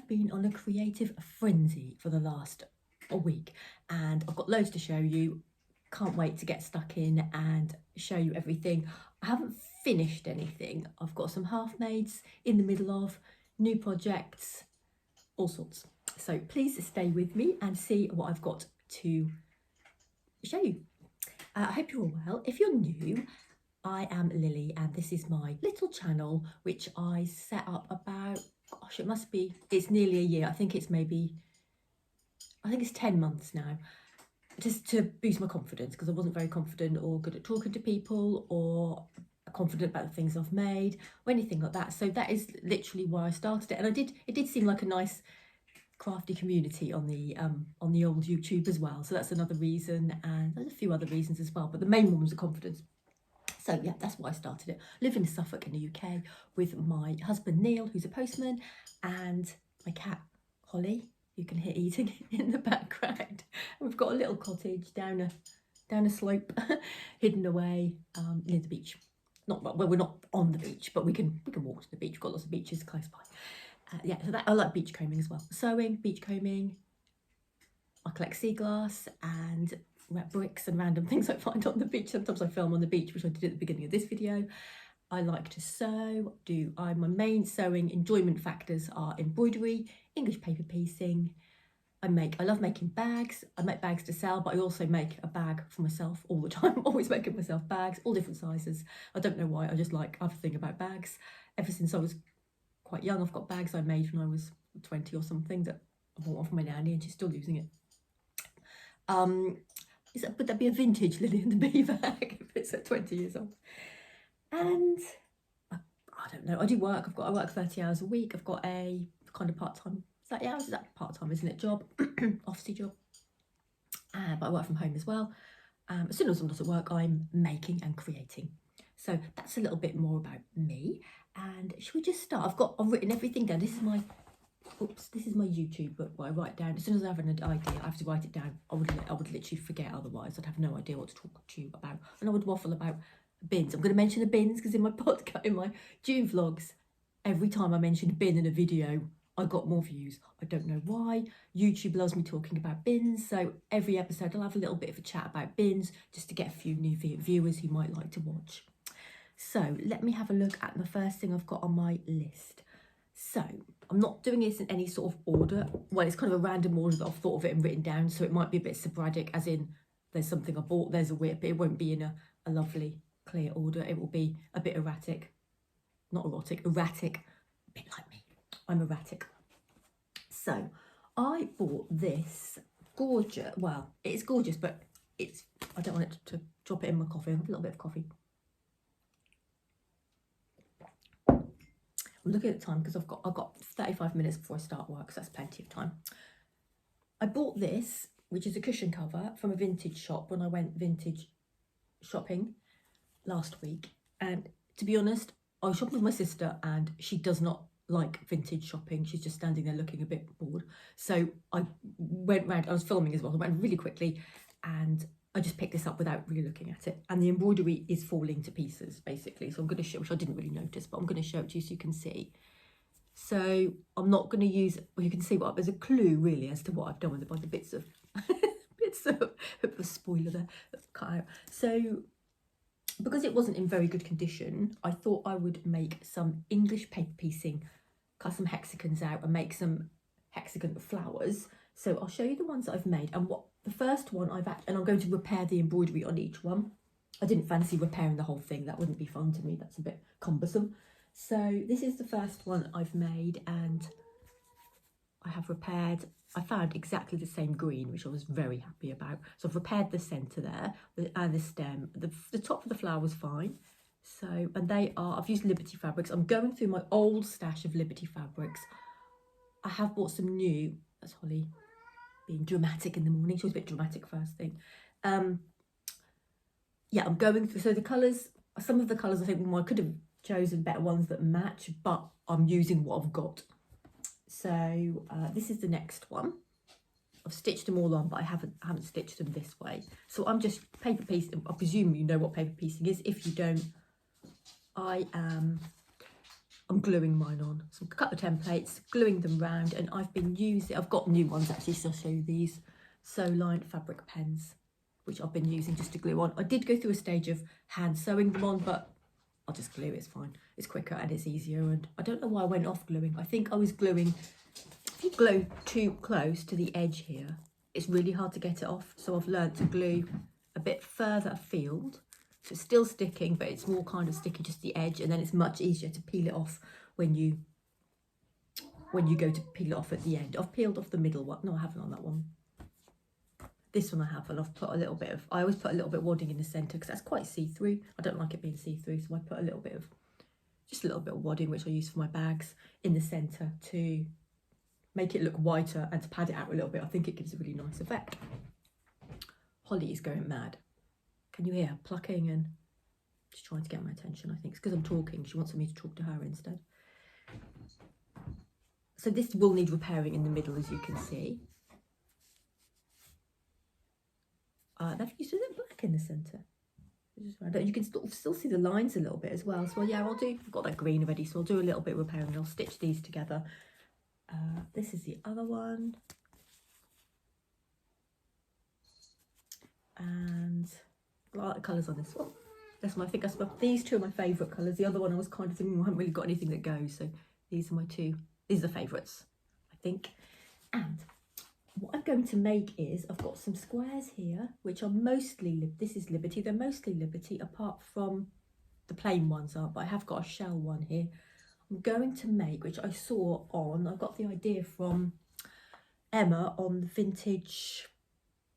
have been on a creative frenzy for the last week, and I've got loads to show you. Can't wait to get stuck in and show you everything. I haven't finished anything. I've got some half-mades in the middle of, new projects, all sorts. So please stay with me and see what I've got to show you. I hope you're all well. If you're new, I am Lily and this is my little channel which I set up about, gosh, it's nearly a year. I think it's 10 months now, just to boost my confidence, because I wasn't very confident or good at talking to people or confident about the things I've made or anything like that. So that is literally why I started it. And it did seem like a nice crafty community on the old YouTube as well. So that's another reason, and there's a few other reasons as well, but the main one was the confidence. So yeah, that's why I started it. I live in Suffolk in the UK with my husband Neil, who's a postman, and my cat Holly, you can hear eating in the background. And we've got a little cottage down a slope, hidden away near the beach. We're not on the beach, but we can walk to the beach. We've got lots of beaches close by. Yeah, so I like beach combing as well. Sewing, beach combing. I collect sea glass and bricks and random things I find on the beach. Sometimes I film on the beach, which I did at the beginning of this video. I like to sew. My main sewing enjoyment factors are embroidery, English paper piecing. I love making bags. I make bags to sell, but I also make a bag for myself all the time. Always making myself bags, all different sizes. I don't know why, I just like everything about bags. Ever since I was quite young, I've got bags I made when I was 20 or something that I bought one for my nanny, and she's still using it. Would that be a vintage Lily and the Bee bag if it's at 20 years old? And I don't know, I do work. I work 30 hours a week. I've got a kind of part-time, 30 hours, is that part-time, isn't it, job, officey job. But I work from home as well. As soon as I'm not at work, I'm making and creating. So that's a little bit more about me. And should we just start? I've written everything down. This is my YouTube book where I write down. As soon as I have an idea, I have to write it down. I would literally forget otherwise. I'd have no idea what to talk to you about. And I would waffle about bins. I'm going to mention the bins because in my podcast, in my June vlogs, every time I mentioned a bin in a video, I got more views. I don't know why. YouTube loves me talking about bins. So every episode I'll have a little bit of a chat about bins just to get a few new viewers who might like to watch. So let me have a look at the first thing I've got on my list. So I'm not doing this in any sort of order. Well, it's kind of a random order that I've thought of it and written down. So it might be a bit sporadic, as in there's something I bought, there's a whip. It won't be in a lovely clear order. It will be a bit erratic. Not erotic, erratic. A bit like me. I'm erratic. So I bought this gorgeous, well, it's gorgeous, but I don't want it to drop it in my coffee. I'll have a little bit of coffee. I'm looking at the time because I've got 35 minutes before I start work, so that's plenty of time. I bought this, which is a cushion cover, from a vintage shop when I went vintage shopping last week. And to be honest, I was shopping with my sister and she does not like vintage shopping. She's just standing there looking a bit bored. So I went round, I was filming as well, I went really quickly and I just picked this up without really looking at it. And the embroidery is falling to pieces, basically. So I'm going to show, which I didn't really notice, but I'm going to show it to you so you can see. So I'm not going to use, well, you can see there's a clue really as to what I've done with it by the bits of the spoiler there that's cut out. So because it wasn't in very good condition, I thought I would make some English paper piecing, cut some hexagons out and make some hexagon flowers. So I'll show you the ones that I've made, and the first one and I'm going to repair the embroidery on each one. I didn't fancy repairing the whole thing. That wouldn't be fun to me. That's a bit cumbersome. So this is the first one I've made, and I have repaired. I found exactly the same green, which I was very happy about. So I've repaired the centre there and the stem. The top of the flower was fine. So, and I've used Liberty fabrics. I'm going through my old stash of Liberty fabrics. I have bought some new. That's Holly being dramatic in the morning. She was a bit dramatic first thing. Yeah, I'm going through. So the colours, some of the colours I think I could have chosen better ones that match, but I'm using what I've got. So this is the next one. I've stitched them all on, but I haven't stitched them this way. So I'm just paper piecing. I presume you know what paper piecing is. If you don't, I am I'm gluing mine on. So I've cut the templates, gluing them round, and I've got new ones actually, so I'll show you these Soline fabric pens, which I've been using just to glue on. I did go through a stage of hand sewing them on, but I'll just glue, it's fine. It's quicker and it's easier, and I don't know why I went off gluing. I think I was gluing, if you glue too close to the edge here, it's really hard to get it off. So I've learned to glue a bit further afield. So it's still sticking, but it's more kind of sticky just the edge, and then it's much easier to peel it off when you go to peel it off at the end. I've peeled off the middle one. No, I haven't on that one. This one I have, and I've put a little bit of, I always put a little bit of wadding in the centre because that's quite see-through. I don't like it being see-through, so I put a little bit of, just a little bit of wadding, which I use for my bags, in the centre to make it look whiter and to pad it out a little bit. I think it gives a really nice effect. Holly is going mad. Can you hear her plucking and she's trying to get my attention? I think it's because I'm talking. She wants me to talk to her instead. So this will need repairing in the middle, as you can see. They've used a little black in the centre. You can still see the lines a little bit as well. So yeah, I've got that green already, so I'll do a little bit of repairing. I'll stitch these together. This is the other one. And I like the colours on this one. This one, I think these two are my favourite colours. The other one I was kind of thinking, I haven't really got anything that goes. So these are my two. These are the favourites, I think. And what I'm going to make is, I've got some squares here, which are mostly, this is Liberty. They're mostly Liberty, apart from the plain ones are, but I have got a shell one here. I'm going to make, which I saw on, I got the idea from Emma on the vintage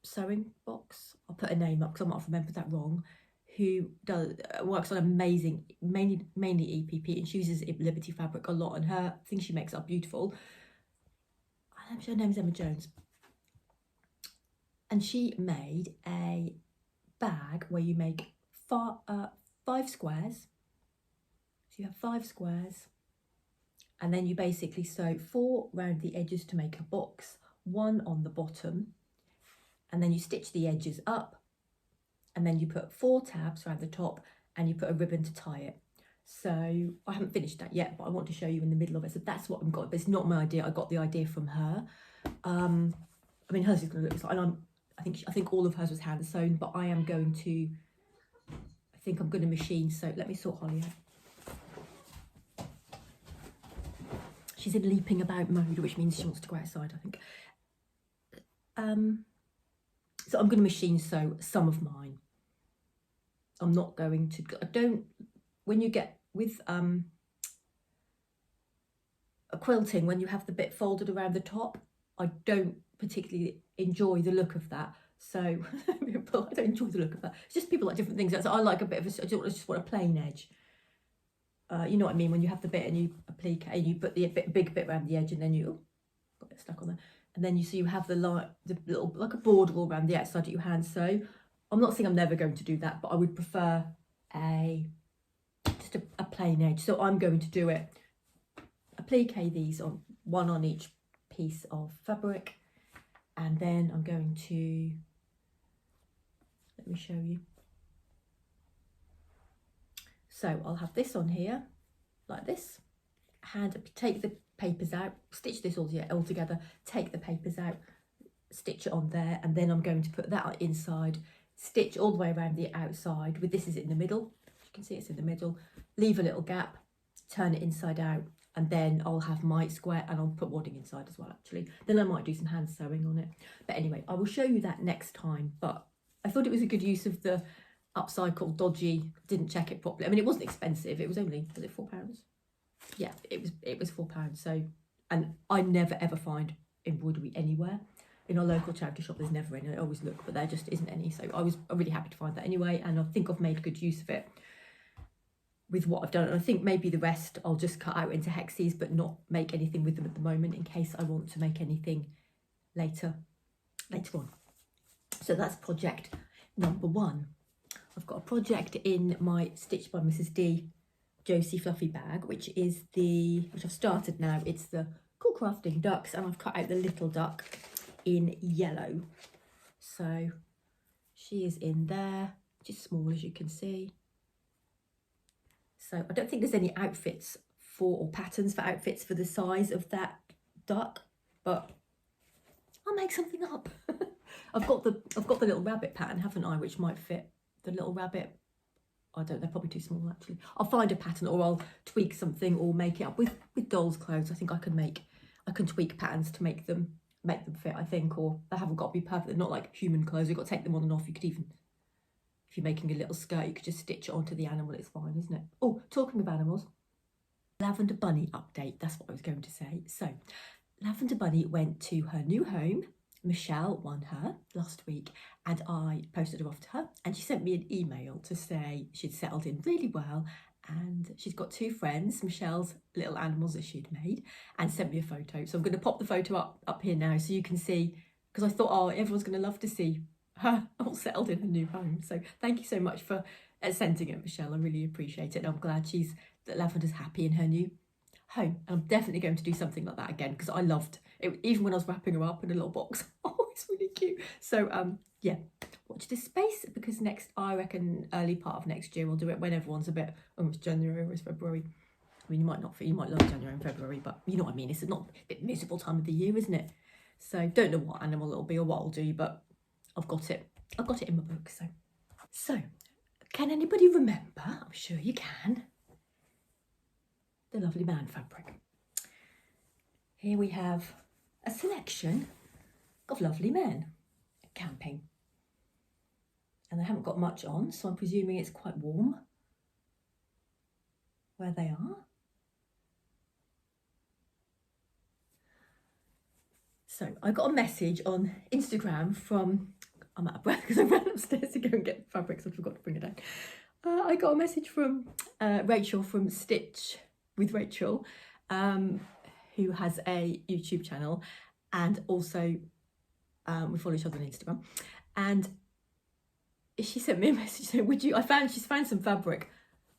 sewing box. I'll put a name up because I might have remembered that wrong. Who works on amazing, mainly EPP, and she uses Liberty fabric a lot, and her things she makes are beautiful. I'm sure her name's Emma Jones. And she made a bag where you make 5 squares. So you have 5 squares, and then you basically sew 4 round the edges to make a box, 1 on the bottom, and then you stitch the edges up, and then you put 4 tabs around the top, and you put a ribbon to tie it. So I haven't finished that yet, but I want to show you in the middle of it. So that's what I've got, but it's not my idea. I got the idea from her. I mean, hers is going to look like, and I think all of hers was hand sewn, but I am going to, I think I'm going to machine sew. Let me sort Holly out. She's in leaping about mode, which means she wants to go outside, I think. So I'm going to machine sew some of mine. I'm not going to, when you get with a quilting, when you have the bit folded around the top, I don't particularly enjoy the look of that. So I don't enjoy the look of that. It's just people like different things. So I like a bit of I just want a plain edge. You know what I mean? When you have the bit and you applique and you put the big bit around the edge, and then you got it stuck on there, and then you have the little like a border all around the outside that you hand sew. I'm not saying I'm never going to do that, but I would prefer just a plain edge. So I'm going to do it, applique these on one on each piece of fabric, and then I'm going to, let me show you. So I'll have this on here like this, take the papers out, stitch this all together, take the papers out, stitch it on there, and then I'm going to put that inside, stitch all the way around the outside with this is in the middle. You can see it's in the middle, leave a little gap, turn it inside out, and then I'll have my square, and I'll put wadding inside as well actually. Then I might do some hand sewing on it. But anyway, I will show you that next time. But I thought it was a good use of the upcycled dodgy, didn't check it properly. I mean, it wasn't expensive. It was only, was it £4? Yeah, it was £4. So, and I never ever find embroidery anywhere. In our local charity shop, there's never any. I always look, but there just isn't any. So I'm really happy to find that anyway, and I think I've made good use of it with what I've done. And I think maybe the rest I'll just cut out into hexes, but not make anything with them at the moment in case I want to make anything later on. So that's project number 1. I've got a project in my Stitched by Mrs. D Josie fluffy bag, which I've started now. It's the Cool Crafting ducks, and I've cut out the little duck in yellow. So she is in there, just small as you can see. So I don't think there's any outfits or patterns for outfits for the size of that duck, but I'll make something up. I've got the little rabbit pattern, haven't I, which might fit the little rabbit. I don't, they're probably too small actually. I'll find a pattern, or I'll tweak something, or make it up with dolls' clothes. I think I can tweak patterns to make them fit, I think, or they haven't got to be perfect. They're not like human clothes. You've got to take them on and off. You could even, if you're making a little skirt, you could just stitch it onto the animal. It's fine, isn't it? Oh, talking of animals, Lavender Bunny update. That's what I was going to say. So Lavender Bunny went to her new home. Michelle won her last week, and I posted her off to her, and she sent me an email to say she'd settled in really well, and she's got 2 friends, Michelle's little animals that she'd made, and sent me a photo. So I'm going to pop the photo up here now so you can see, because I thought, oh, everyone's going to love to see her all settled in her new home. So thank you so much for sending it, Michelle. I really appreciate it, and I'm glad that Lavender's happy in her new home. And I'm definitely going to do something like that again, because I loved it, even when I was wrapping her up in a little box. Oh, it's really cute. So yeah, watch this space, because next, I reckon early part of next year we'll do it when everyone's a bit, almost January or it's February. I mean, you might love January and February, but you know what I mean, it's not a bit miserable time of the year, isn't it? So don't know what animal it'll be or what I'll do, but I've got it in my book. So can anybody remember, I'm sure you can, the Lovely Man fabric? Here we have a selection of lovely men camping, and they haven't got much on, so I'm presuming it's quite warm where they are. So I got a message on Instagram from, I'm out of breath because I ran upstairs to go and get fabrics. I forgot to bring it down. I got a message from Rachel from Stitch with Rachel, who has a YouTube channel, and also we follow each other on Instagram, and she sent me a message saying, she's found some fabric,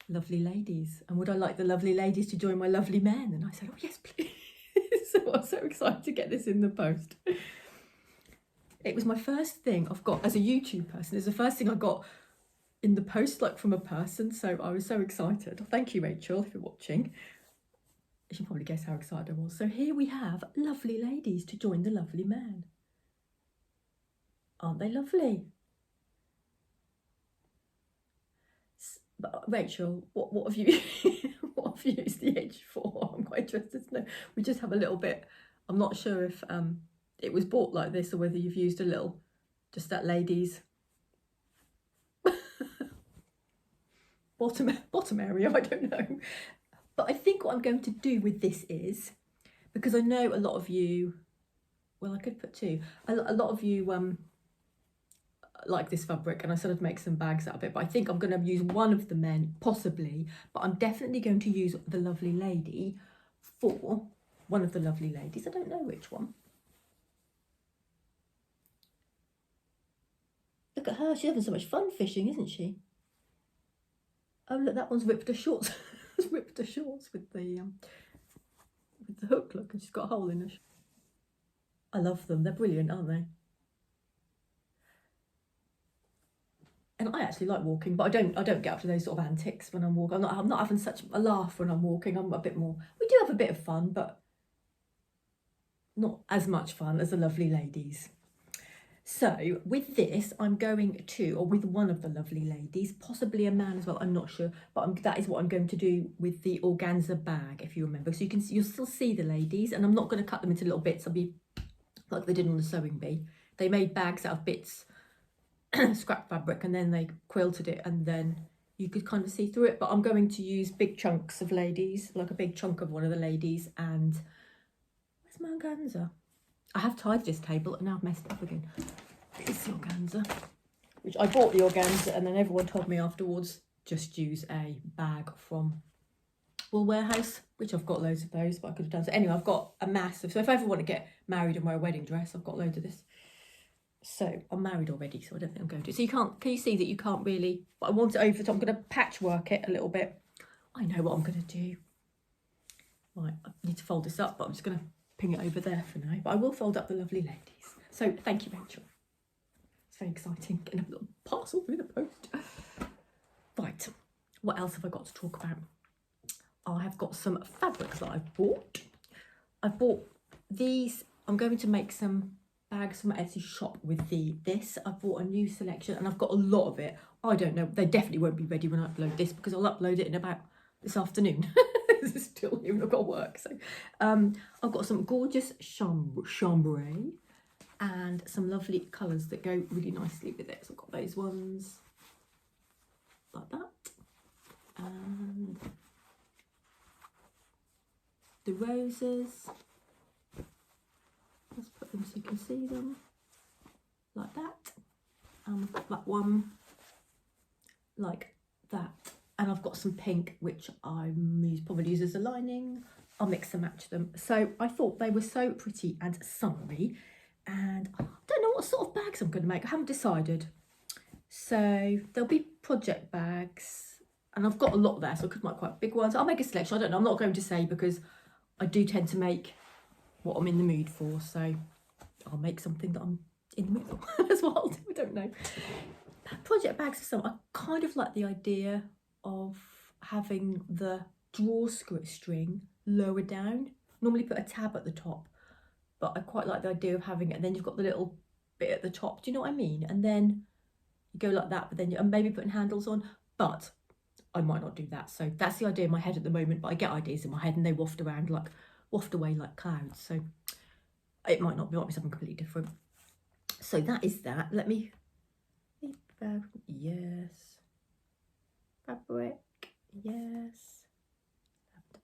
lovely ladies, and would I like the lovely ladies to join my lovely men? And I said, oh yes, please. So I was so excited to get this in the post. It was my first thing I've got as a YouTube person. It's the first thing I got in the post, like from a person, so I was so excited. Thank you, Rachel, if you're watching. You can probably guess how excited I was. So here we have lovely ladies to join the lovely men. Aren't they lovely? But Rachel, what have you what have you used the edge for? I'm quite interested to know. We just have a little bit. I'm not sure if it was bought like this, or whether you've used a little, just that ladies bottom area. I don't know. But I think what I'm going to do with this is, because I know a lot of you, well, I could put 2. A lot of you like this fabric, and I said I'd make some bags out of it, but I think I'm going to use one of the men, possibly, but I'm definitely going to use the lovely lady for one of the lovely ladies. I don't know which one. Look at her, she's having so much fun fishing, isn't she? Oh look, that one's ripped her shorts. Ripped her shorts with the hook, look, and she's got a hole in her. I love them, they're brilliant, aren't they? And I actually like walking, but I don't get up to those sort of antics when I'm walking. I'm not having such a laugh when I'm walking. I'm a bit more, we do have a bit of fun, but not as much fun as the lovely ladies. So with this, I'm going to, or with one of the lovely ladies, possibly a man as well, I'm not sure, but that is what I'm going to do with the organza bag, if you remember. So you'll still see the ladies, and I'm not going to cut them into little bits. I'll be like they did on the sewing bee. They made bags out of bits, scrap fabric, and then they quilted it, and then you could kind of see through it. But I'm going to use big chunks of ladies, like a big chunk of one of the ladies. And where's my organza? I have tied this table and now I've messed up again. It's the organza, which I bought the organza, and then everyone told me afterwards, just use a bag from Wool Warehouse, which I've got loads of those, but I could have done. So anyway, I've got a massive, so if I ever want to get married and wear a wedding dress, I've got loads of this. So I'm married already, so I don't think I'm going to. So can you see that you can't really, but I want it over the top. I'm going to patchwork it a little bit. I know what I'm going to do. Right, I need to fold this up, but I'm just going to ping it over there for now. But I will fold up the lovely ladies. So thank you, Rachel. It's very exciting, getting a little parcel through the post. Right, what else have I got to talk about? I have got some fabrics that I've bought. I've bought these. I'm going to make some bags from my Etsy shop with this. I've bought a new selection and I've got a lot of it. I don't know, they definitely won't be ready when I upload this because I'll upload it in about this afternoon. It's still here and I've got work. So I've got some gorgeous chambray and some lovely colours that go really nicely with it. So I've got those ones like that. And the roses. Let's put them so you can see them like that. And I've got that one like that. And I've got some pink, which I probably use as a lining. I'll mix and match them. So I thought they were so pretty and summery. And I don't know what sort of bags I'm going to make. I haven't decided. So there'll be project bags. And I've got a lot there, so I could make quite big ones. I'll make a selection. I don't know. I'm not going to say because I do tend to make what I'm in the mood for. So I'll make something that I'm in the mood for. That's what I'll do. I don't know. Project bags are something. I kind of like the idea of having the drawstring lower down. Normally put a tab at the top, but I quite like the idea of having it. And then you've got the little bit at the top. Do you know what I mean? And then you go like that, but then you're maybe putting handles on. But I might not do that. So that's the idea in my head at the moment. But I get ideas in my head and they waft away like clouds. So it might not be, it might be something completely different. So that is that. Let me. Yes. Fabric. Yes.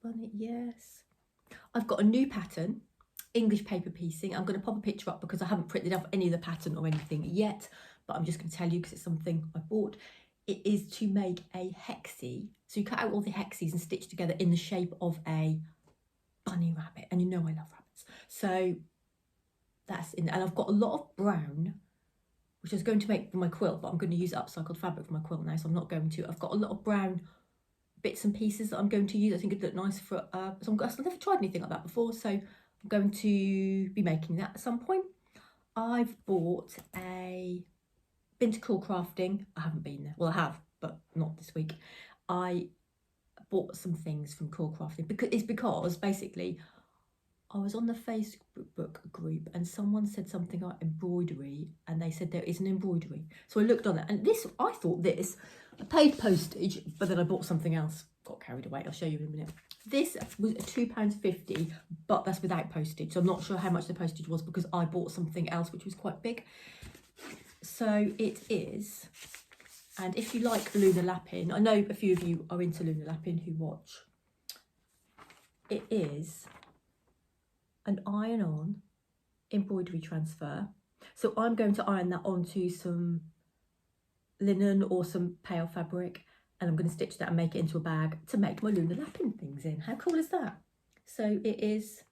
Bunny. Yes. I've got a new pattern, English paper piecing. I'm going to pop a picture up because I haven't printed up any of the pattern or anything yet, but I'm just going to tell you because it's something I bought. It is to make a hexie. So you cut out all the hexies and stitch together in the shape of a bunny rabbit. And you know I love rabbits. So that's in, and I've got a lot of brown, which I was going to make for my quilt, but I'm going to use upcycled fabric for my quilt now, so I'm not going to. I've got a lot of brown bits and pieces that I'm going to use. I think it'd look nice for, so I've never tried anything like that before, so I'm going to be making that at some point. I've bought been to Cool Crafting. I haven't been there. Well, I have, but not this week. I bought some things from Cool Crafting because basically I was on the Facebook group and someone said something about embroidery and they said there is an embroidery. So I looked on it and I thought I paid postage, but then I bought something else, got carried away. I'll show you in a minute. This was £2.50, but that's without postage. So I'm not sure how much the postage was because I bought something else which was quite big. So it is, and if you like lunar lapping, I know a few of you are into lunar lapping who watch. It is an iron-on embroidery transfer. So I'm going to iron that onto some linen or some pale fabric, and I'm going to stitch that and make it into a bag to make my lunar lapping things in. How cool is that? So it is,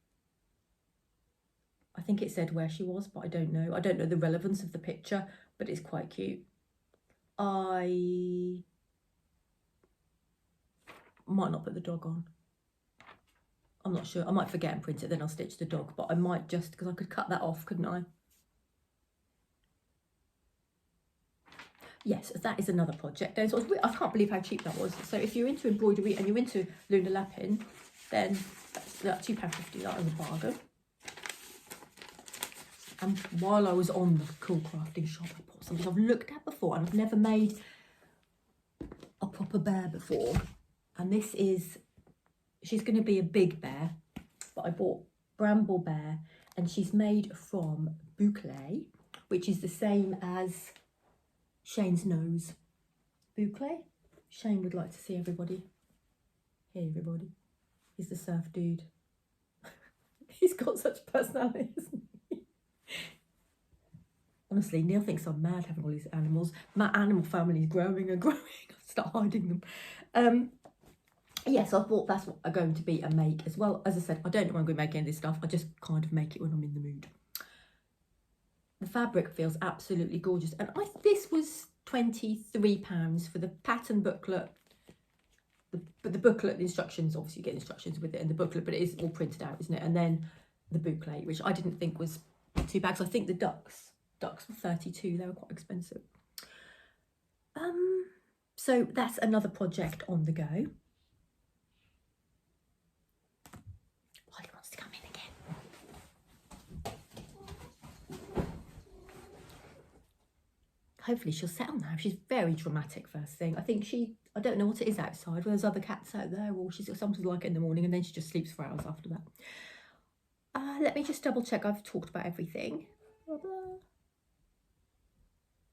I think it said where she was, but I don't know. I don't know the relevance of the picture, but it's quite cute. I might not put the dog on. I'm not sure. I might forget and print it, then I'll stitch the dog, but I might just, because I could cut that off, couldn't I? Yes, that is another project. So I can't believe how cheap that was. So if you're into embroidery and you're into lunar lapping, then that's £2.50, that was a bargain. And while I was on the Cool Crafting shop, I bought something I've looked at before and I've never made a proper bear before. And this is, she's going to be a big bear, but I bought Bramble Bear and she's made from boucle, which is the same as Shane's nose. Boucle? Shane would like to see everybody. Hey everybody. He's the surf dude. He's got such personality, isn't he? Honestly, Neil thinks I'm mad having all these animals. My animal family is growing and growing. I start hiding them. Yes, I thought that's what I'm going to be a make as well. As I said, I don't know when I'm going to make any of this stuff. I just kind of make it when I'm in the mood. The fabric feels absolutely gorgeous. And this was £23 for the pattern booklet. But the booklet, the instructions, obviously you get instructions with it in the booklet, but it is all printed out, isn't it? And then the boucle, which I didn't think was too bad. So I think the ducks were 32. They were quite expensive. So that's another project on the go. hopefully she'll settle now. She's very dramatic first thing. I don't know what it is outside, where there's other cats out there, or she's got something like it in the morning and then she just sleeps for hours after that. Let me just double check I've talked about everything.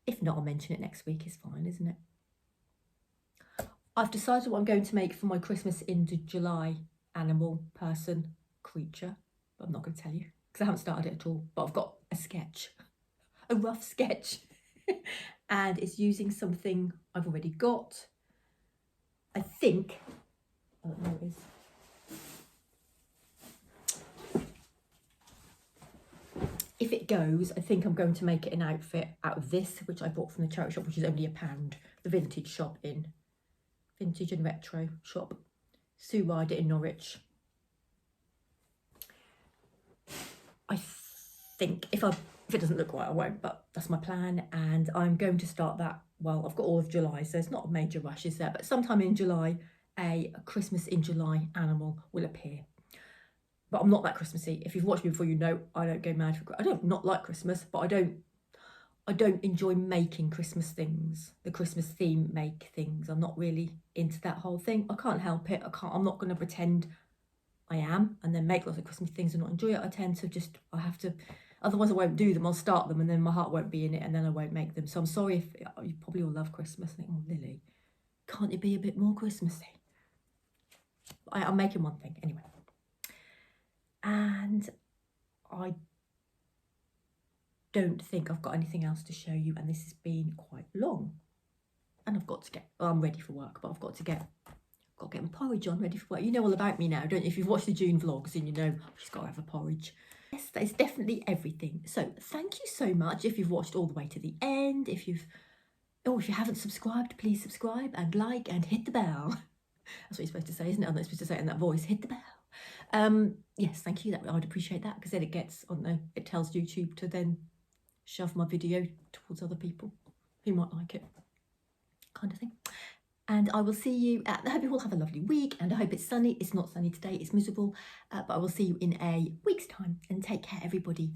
If not, I'll mention it next week. It's fine, isn't it? I've decided what I'm going to make for my Christmas in July animal, person, creature. But I'm not going to tell you because I haven't started it at all. But I've got a sketch, a rough sketch. And it's using something I've already got. I think, oh, there it is. If it goes, I think I'm going to make it an outfit out of this, which I bought from the charity shop, which is only £1. The vintage shop in vintage and retro shop. Sue Ryder in Norwich. I think if it doesn't look right, I won't, but that's my plan. And I'm going to start that. Well, I've got all of July, so it's not a major rush, is there? But sometime in July, a Christmas in July animal will appear. But I'm not that Christmassy. If you've watched me before, you know I don't go mad for. I don't not like Christmas, but I don't enjoy making Christmas things. The Christmas theme make things. I'm not really into that whole thing. I can't help it. I'm not going to pretend I am and then make lots of Christmas things and not enjoy it. I tend to I have to. Otherwise, I won't do them. I'll start them and then my heart won't be in it, and then I won't make them. So I'm sorry if you probably all love Christmas. I think, oh, Lily, can't it be a bit more Christmassy? I'm making one thing anyway. And I don't think I've got anything else to show you, and this has been quite long. And I've got to get, well, I'm ready for work, but I've got to get my porridge on, ready for work. You know all about me now, don't you? If you've watched the June vlogs, then you know I've just got to have a porridge. Yes, that is definitely everything. So thank you so much if you've watched all the way to the end. If you haven't subscribed, please subscribe and like and hit the bell. That's what you're supposed to say, isn't it? I'm not supposed to say it in that voice. Hit the bell. Yes, thank you. I'd appreciate that, because then it gets, I don't know, it tells YouTube to then shove my video towards other people who might like it, kind of thing. And I will see you I hope you all have a lovely week, and I hope it's sunny. It's not sunny today, it's miserable, but I will see you in a week's time, and take care, everybody.